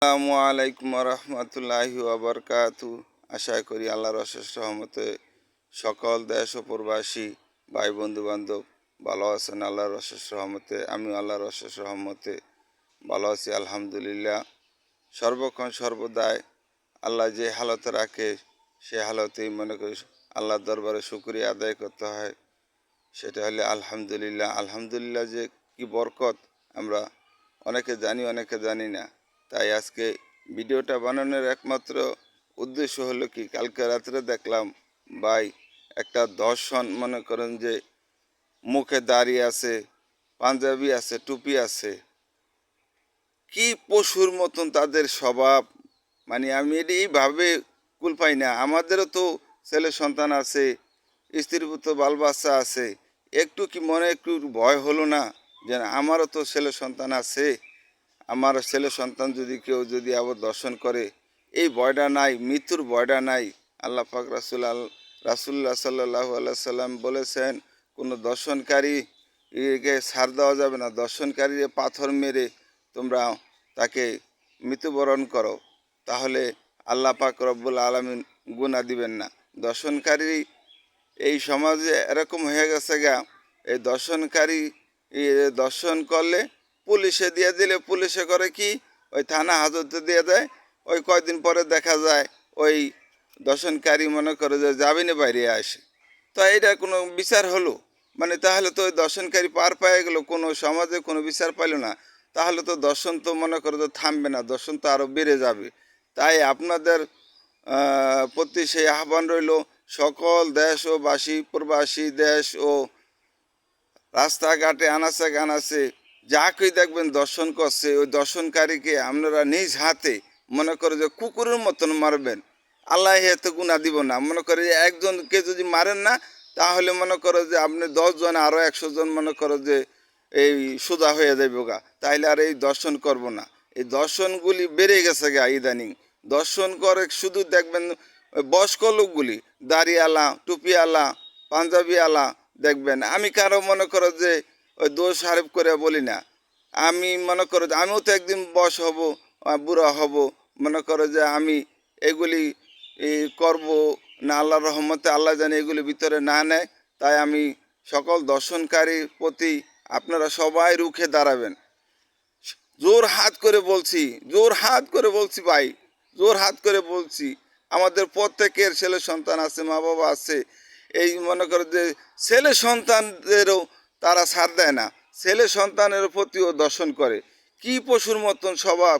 আসসালামু আলাইকুম রহমতুল্লাহি ওয়াবারকাতু। আশা করি আল্লাহর অশেষ রহমতে সকল দেশ ও প্রবাসী ভাই বন্ধু বান্ধব ভালো আছেন। আল্লাহর অশেষ রহমতে আমি আল্লাহর অশেষ রহমতে ভালো আছি আলহামদুলিল্লাহ। সর্বক্ষণ সর্বদাই আল্লাহ যে হালতে রাখে সে হালতেই মনে করি আল্লাহর দরবারে শুকরিয়া আদায় করতে হয়। সেটা হলে আলহামদুলিল্লাহ। আলহামদুলিল্লাহ যে কি বরকত আমরা অনেকে জানি অনেকে জানি না। তাই আজকে ভিডিওটা বানানোর একমাত্র উদ্দেশ্য হলো কি, কালকে রাত্রে দেখলাম ভাই একটা দর্শন, মনে করেন যে মুখে দাড়ি আছে, পাঞ্জাবি আছে, টুপি আছে, কি পশুর মতন তাদের স্বভাব। মানে আমি এটি এইভাবে কুল পাই না। আমাদেরও তো ছেলে সন্তান আছে, স্ত্রী পুত্র বাল বাচ্চা আছে, একটু কি মনে একটু ভয় হলো না যে আমারও তো ছেলে সন্তান আছে, আমার ছেলে সন্তান যদি কেউ যদি আবার দর্শন করে, এই ভয়টা নাই, মৃত্যুর ভয়টা নাই। আল্লাহ পাক রাসূলুল্লাহ সাল্লাল্লাহু আলাইহি সাল্লাম বলেছেন, কোনো দর্শনকারী একে ছাড় দেওয়া যাবে না। দর্শনকারী পাথর মেরে তোমরা তাকে মৃত্যুবরণ করো, তাহলে আল্লাহ পাক রব্বুল আলামিন গুনাহ দিবেন না। দর্শনকারী এই সমাজে এরকম হয়ে গেছে গা, এই দর্শনকারী দর্শন করলে পুলিশে দিয়ে দিলে পুলিশে করে কি, ওই থানা হাজতে দিয়ে দেয়। ওই কয়দিন পরে দেখা যায় ওই দর্শনকারী মনে করে যে জামিনে বাইরে আসে। তো এইটা কোনো বিচার হলো? মানে তাহলে তো ওই দর্শনকারী পার পেয়ে গেলো, কোনো সমাজে কোনো বিচার পাইল না, তাহলে তো দর্শন তো মনে করে যে থামবে না, দর্শন তো আরও বেড়ে যাবে। তাই আপনাদের প্রতি সেই আহ্বান রইল, সকল দেশ ও বাসী প্রবাসী দেশ ও রাস্তাঘাটে আনাচে কানাচে যাকেই দেখবেন দর্শন করছে, ওই দর্শনকারীকে আপনারা নিজ হাতে মনে করে যে কুকুরের মতন মারবেন। আল্লাহ এতে গুণা দিব না। মনে করে যে একজনকে যদি মারেন না, তাহলে মনে করো যে আপনি 10 জন আরও 100 জন মনে করো যে এই সোজা হয়ে যাবে গা, তাইলে আর এই দর্শন করব না। এই দর্শনগুলি বেড়ে গেছে গা ইদানিং। দর্শন করে শুধু দেখবেন ওই বয়স্ক লোকগুলি, দাড়িওয়ালা, টুপিওয়ালা, পাঞ্জাবিওয়ালা দেখবেন। আমি কারো মনে করো যে ওই দোষ আরোপ করে বলি না। আমি মনে করো যে আমিও তো একদিন বয়স হব, বুড়া হব, মনে করো যে আমি এগুলি করব না। আল্লাহর রহমতে আল্লাহ জানে এগুলি ভিতরে না নেয়। তাই আমি সকল দর্শনকারীর প্রতি আপনারা সবাই রুখে দাঁড়াবেন। জোর হাত করে বলছি, জোর হাত করে বলছি ভাই, জোর হাত করে বলছি। আমাদের প্রত্যেকের ছেলে সন্তান আছে, মা বাবা আছে। এই মনে করো যে ছেলে সন্তানদেরও তারা ছাড় দেয় না, ছেলে সন্তানের প্রতিও দর্শন করে। কি পশুর মতন স্বভাব!